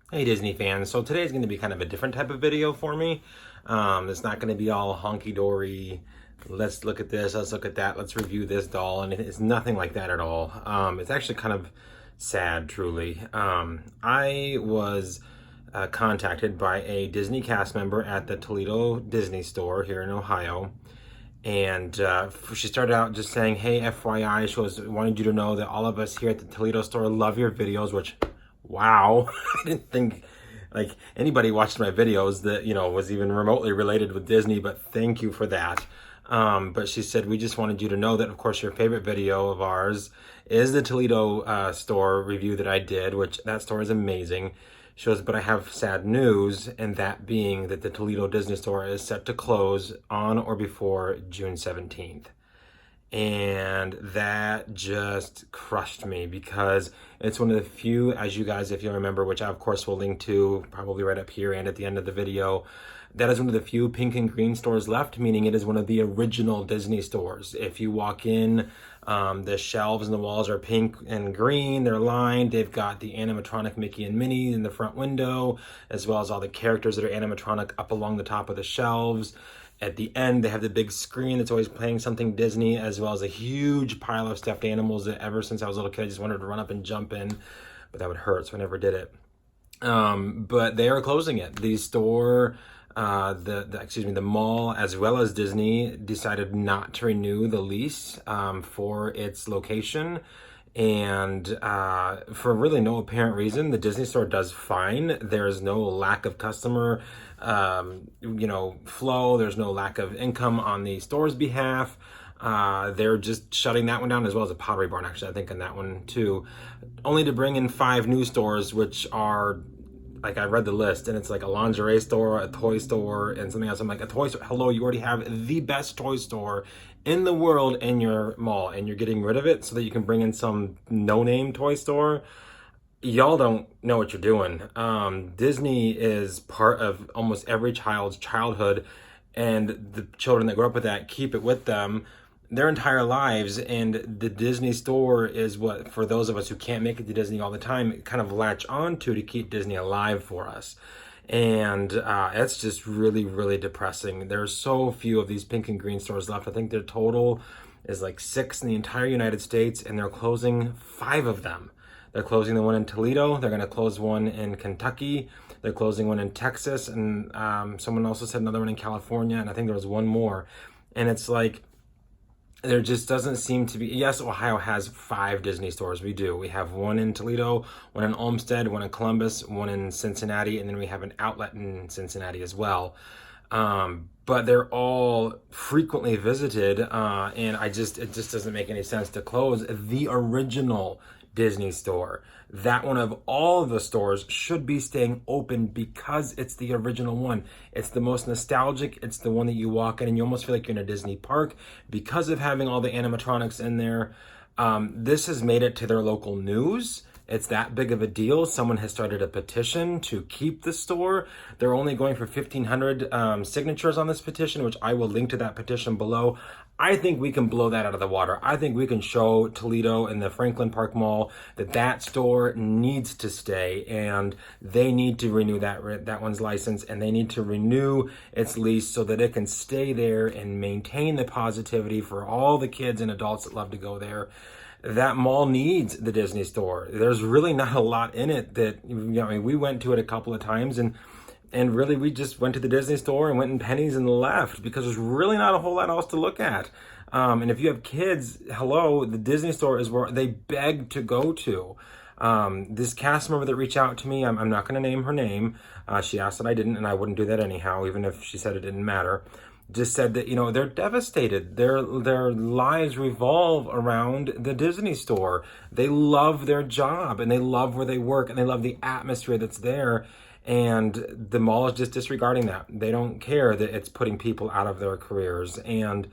Hey Disney fans, so today's going to be kind of a different type of video for me. It's not going to be all honky-dory, let's look at this, let's look at that, let's review this doll, and it's nothing like that at all. It's actually kind of sad, truly. I was contacted by a Disney cast member at the Toledo Disney store here in Ohio. And she started out just saying, hey, FYI, wanted you to know that all of us here at the Toledo store love your videos, which, wow, I didn't think like anybody watched my videos that, was even remotely related with Disney, but thank you for that. But she said, we just wanted you to know that, of course, your favorite video of ours is the Toledo store review that I did, which that store is amazing. She goes, but I have sad news, and that being that the Toledo Disney Store is set to close on or before June 17th. And that just crushed me because it's one of the few, as you guys, if you remember, which I of course will link to probably right up here and at the end of the video, that is one of the few pink and green stores left, meaning it is one of the original Disney stores. If you walk in, the shelves and the walls are pink and green, they're lined, they've got the animatronic Mickey and Minnie in the front window, as well as all the characters that are animatronic up along the top of the shelves. At the end, they have the big screen that's always playing something Disney, as well as a huge pile of stuffed animals that ever since I was a little kid, I just wanted to run up and jump in, but that would hurt, so I never did it. But they are closing it. The store, the mall, as well as Disney, decided not to renew the lease for its location. And for really no apparent reason, the Disney store does fine. There's no lack of customer, flow. There's no lack of income on the store's behalf. They're just shutting that one down, as well as a Pottery Barn, actually, I think, in that one too. Only to bring in 5 new stores, which are, like, I read the list, and it's like a lingerie store, a toy store, and something else. I'm like, a toy store? Hello, you already have the best toy store in the world in your mall, and you're getting rid of it so that you can bring in some no-name toy store? Y'all don't know what you're doing. Disney is part of almost every child's childhood, and the children that grow up with that keep it with them their entire lives. And the Disney store is what, for those of us who can't make it to Disney all the time, kind of latch on to keep Disney alive for us. And it's just really, really depressing. There's so few of these pink and green stores left. I think their total is like 6 in the entire United States, and they're closing 5 of them. They're closing the one in Toledo. They're going to close one in Kentucky. They're closing one in Texas. And someone also said another one in California. And I think there was one more. And it's like, there just doesn't seem to be. Yes, Ohio has 5 Disney stores. We do. We have one in Toledo, one in Olmsted, one in Columbus, one in Cincinnati, and then we have an outlet in Cincinnati as well. But they're all frequently visited, and it just doesn't make any sense to close the original Disney store. That one of all the stores should be staying open because it's the original one. It's the most nostalgic. It's the one that you walk in and you almost feel like you're in a Disney park because of having all the animatronics in there. This has made it to their local news. It's that big of a deal. Someone has started a petition to keep the store. They're only going for 1,500 signatures on this petition, which I will link to that petition below. I think we can blow that out of the water. I think we can show Toledo and the Franklin Park Mall that that store needs to stay, and they need to renew that one's license, and they need to renew its lease so that it can stay there and maintain the positivity for all the kids and adults that love to go there. That mall needs the Disney store. There's really not a lot in it that, we went to it a couple of times, and really we just went to the Disney store and went in Penny's and left because there's really not a whole lot else to look at. And if you have kids, hello, the Disney store is where they beg to go to. This cast member that reached out to me, I'm not going to name her name. She asked that I didn't, and I wouldn't do that anyhow, even if she said it didn't matter. Just said that, they're devastated. Their lives revolve around the Disney store. They love their job, and they love where they work, and they love the atmosphere that's there. And the mall is just disregarding that. They don't care that it's putting people out of their careers, and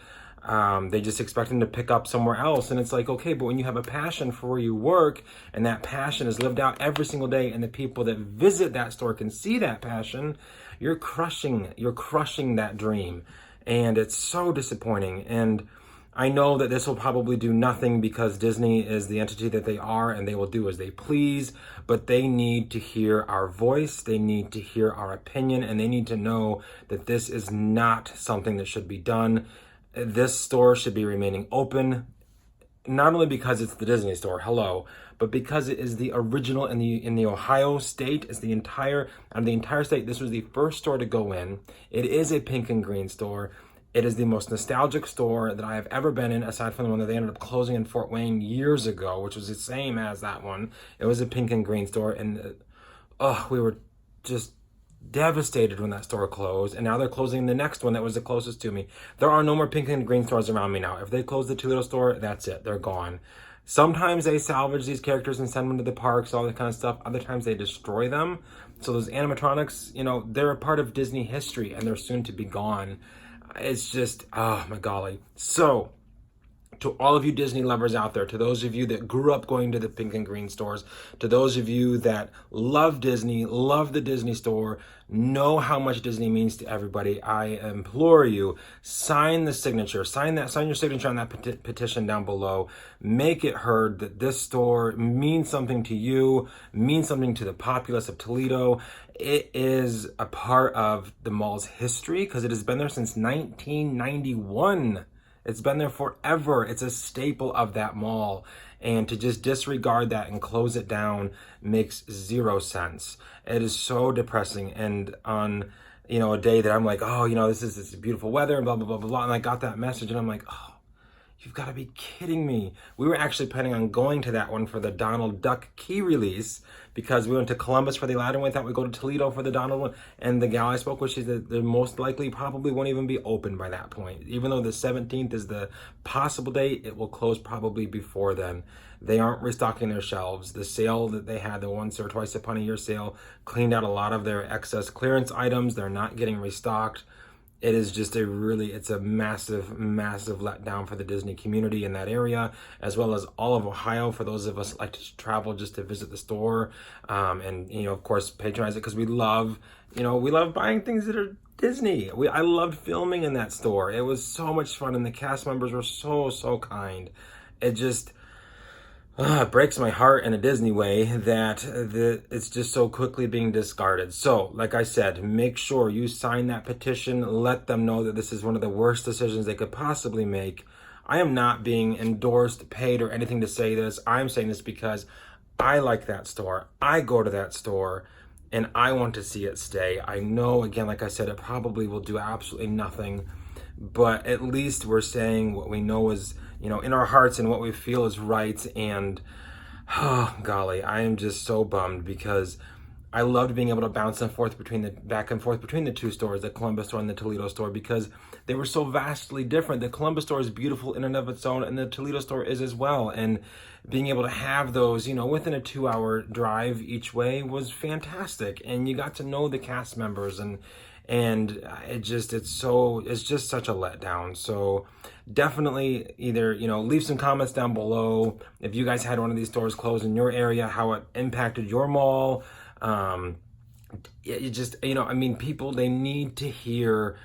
they just expect them to pick up somewhere else. And it's like, okay, but when you have a passion for where you work, and that passion is lived out every single day, and the people that visit that store can see that passion, you're crushing that dream. And it's so disappointing. And I know that this will probably do nothing because Disney is the entity that they are and they will do as they please, but they need to hear our voice, they need to hear our opinion, and they need to know that this is not something that should be done. This store should be remaining open, not only because it's the Disney store, hello, but because it is the original in the Ohio state. It's the entire state. This was the first store to go in. It is a pink and green store. It is the most nostalgic store that I have ever been in, aside from the one that they ended up closing in Fort Wayne years ago, which was the same as that one. It was a pink and green store, and we were just devastated when that store closed, and now they're closing the next one that was the closest to me. There are no more pink and green stores around me now. If they close the Toledo store, that's it. They're gone. Sometimes they salvage these characters and send them to the parks, all that kind of stuff. Other times they destroy them. So those animatronics, they're a part of Disney history, and they're soon to be gone. It's just, oh my golly. So, to all of you Disney lovers out there, to those of you that grew up going to the pink and green stores, to those of you that love Disney, love the Disney store, know how much Disney means to everybody, I implore you, sign the signature, sign your signature on that petition down below. Make it heard that this store means something to you, means something to the populace of Toledo. It is a part of the mall's history because it has been there since 1991. It's been there forever. It's a staple of that mall. And to just disregard that and close it down makes zero sense. It is so depressing. And on, a day that I'm like, this is beautiful weather and blah, blah, blah, blah, blah. And I got that message and I'm like, you've got to be kidding me. We were actually planning on going to that one for the Donald Duck key release because we went to Columbus for the Aladdin one. We thought we'd go to Toledo for the Donald one. And the gal I spoke with, she said they most likely probably won't even be open by that point. Even though the 17th is the possible date, it will close probably before then. They aren't restocking their shelves. The sale that they had, the once or twice upon a year sale, cleaned out a lot of their excess clearance items. They're not getting restocked. It is just it's a massive, massive letdown for the Disney community in that area, as well as all of Ohio, for those of us that like to travel just to visit the store, and, of course, patronize it because we love buying things that are Disney. I loved filming in that store. It was so much fun, and the cast members were so, so kind. It just... it breaks my heart in a Disney way that it's just so quickly being discarded. So, like I said, make sure you sign that petition. Let them know that this is one of the worst decisions they could possibly make. I am not being endorsed, paid, or anything to say this. I'm saying this because I like that store. I go to that store, and I want to see it stay. I know, again, like I said, it probably will do absolutely nothing. But at least we're saying what we know is, in our hearts and what we feel is right. And, oh, golly, I am just so bummed because I loved being able to bounce back and forth between the two stores, the Columbus store and the Toledo store, because they were so vastly different. The Columbus store is beautiful in and of its own, and the Toledo store is as well. And being able to have those, within a 2-hour drive each way was fantastic. And you got to know the cast members, and it's just such a letdown. So definitely either, leave some comments down below if you guys had one of these stores close in your area, how it impacted your mall. People, they need to hear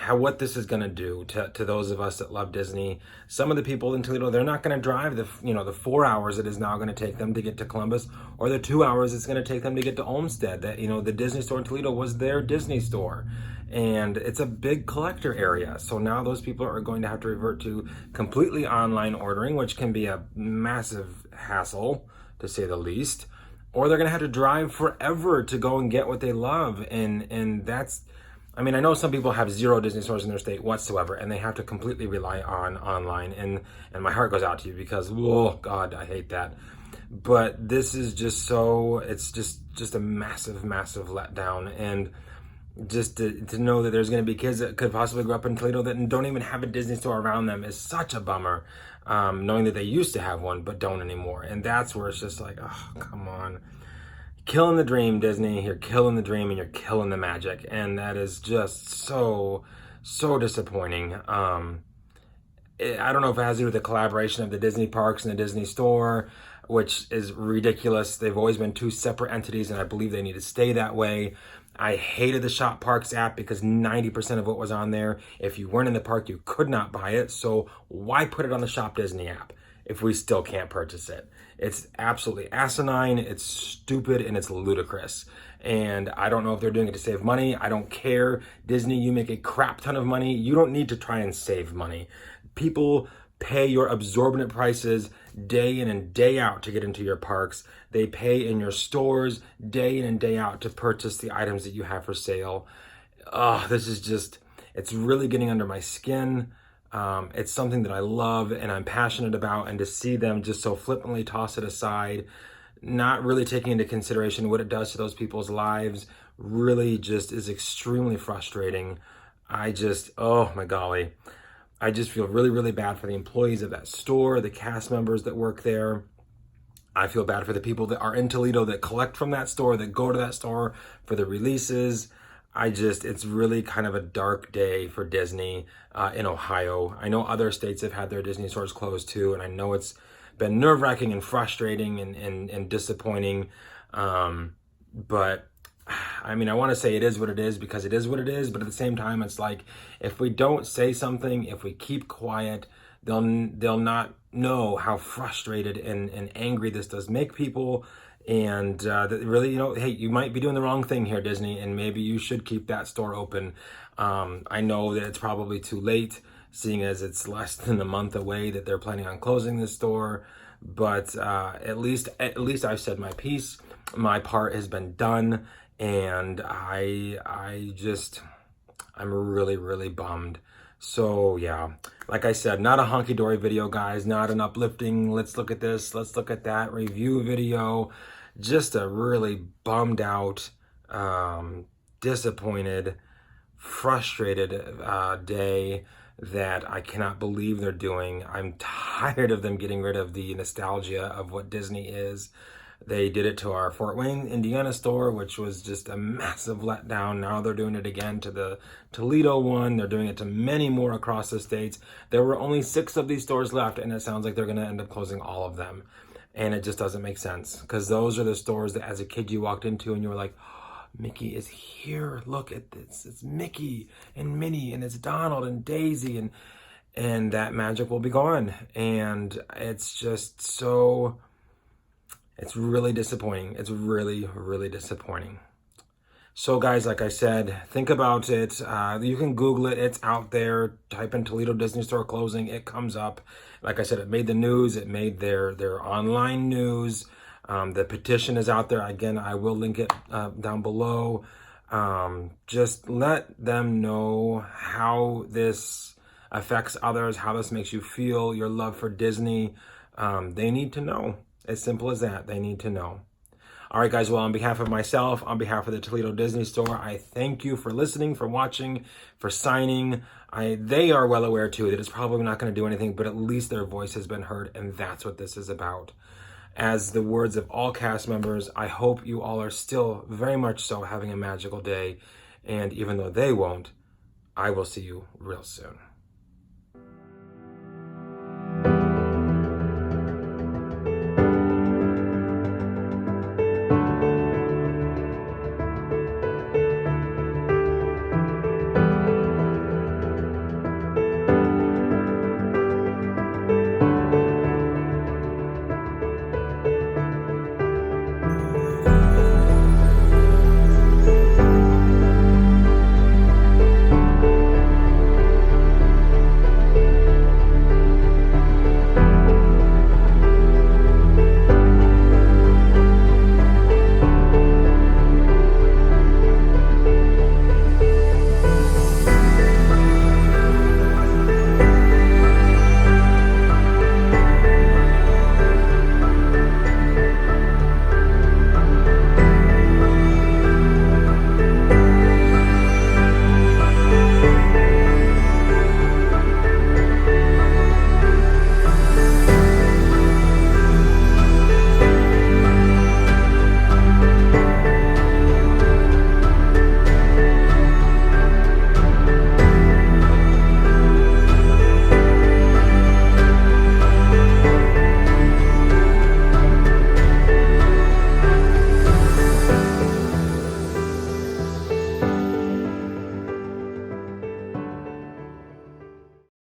what this is going to do to those of us that love Disney. Some of the people in Toledo, they're not going to drive the 4 hours it is now going to take them to get to Columbus, or the 2 hours it's going to take them to get to Olmsted. That, the Disney store in Toledo was their Disney store, and it's a big collector area. So now those people are going to have to revert to completely online ordering, which can be a massive hassle, to say the least. Or they're going to have to drive forever to go and get what they love, and that's... I know some people have 0 Disney stores in their state whatsoever, and they have to completely rely on online, and my heart goes out to you because, oh God, I hate that. But this is just it's just a massive, massive letdown, and just to know that there's going to be kids that could possibly grow up in Toledo that don't even have a Disney store around them is such a bummer, knowing that they used to have one but don't anymore. And that's where it's just like, oh, come on. Killing the dream, Disney. You're killing the dream and you're killing the magic. And that is just so, so disappointing. I don't know if it has to do with the collaboration of the Disney parks and the Disney store. which is ridiculous. They've always been two separate entities, and I believe they need to stay that way. I hated the Shop Parks app because 90% of what was on there, if you weren't in the park, you could not buy it. So why put it on the Shop Disney app if we still can't purchase it? It's absolutely asinine, it's stupid, and it's ludicrous. And I don't know if they're doing it to save money. I don't care. Disney, you make a crap ton of money. You don't need to try and save money. People pay your exorbitant prices day in and day out to get into your parks. They pay in your stores day in and day out to purchase the items that you have for sale. This is just, it's really getting under my skin. It's something that I love and I'm passionate about, and to see them just so flippantly toss it aside, not really taking into consideration what it does to those people's lives, really just is extremely frustrating. Oh my golly. I just feel really, really bad for the employees of that store, the cast members that work there. I feel bad for the people that are in Toledo that collect from that store, that go to that store for the releases. It's really kind of a dark day for Disney in Ohio. I know other states have had their Disney stores closed too, and I know it's been nerve-wracking and frustrating and disappointing. But I mean, I want to say it is what it is because it is what it is, but at the same time, it's like, if we don't say something, if we keep quiet, they'll not know how frustrated and angry this does make people. And that really, hey, you might be doing the wrong thing here, Disney, and maybe you should keep that store open. I know that it's probably too late, seeing as it's less than a month away that they're planning on closing this store. But at least I've said my piece. My part has been done, and I'm really, really bummed. So yeah, like I said, not a honky-dory video, guys, not an uplifting, let's look at this, let's look at that review video. Just a really bummed out, disappointed, frustrated day that I cannot believe they're doing. I'm tired of them getting rid of the nostalgia of what Disney is. They did it to our Fort Wayne, Indiana store, which was just a massive letdown. Now they're doing it again to the Toledo one. They're doing it to many more across the states. There were only 6 of these stores left, and it sounds like they're going to end up closing all of them. And it just doesn't make sense, because those are the stores that as a kid you walked into and you were like, oh, Mickey is here. Look at this. It's Mickey and Minnie, and it's Donald and Daisy, and that magic will be gone. And it's just so... it's really disappointing. It's really, really disappointing. So guys, like I said, think about it. You can Google it. It's out there. Type in Toledo Disney Store closing. It comes up. Like I said, it made the news. It made their online news. The petition is out there. Again, I will link it down below. Just let them know how this affects others, how this makes you feel, your love for Disney. They need to know. As simple as that. They need to know. All right, guys. Well, on behalf of myself, on behalf of the Toledo Disney Store, I thank you for listening, for watching, for signing. They are well aware, too, that it's probably not going to do anything, but at least their voice has been heard, and that's what this is about. As the words of all cast members, I hope you all are still very much so having a magical day, and even though they won't, I will see you real soon.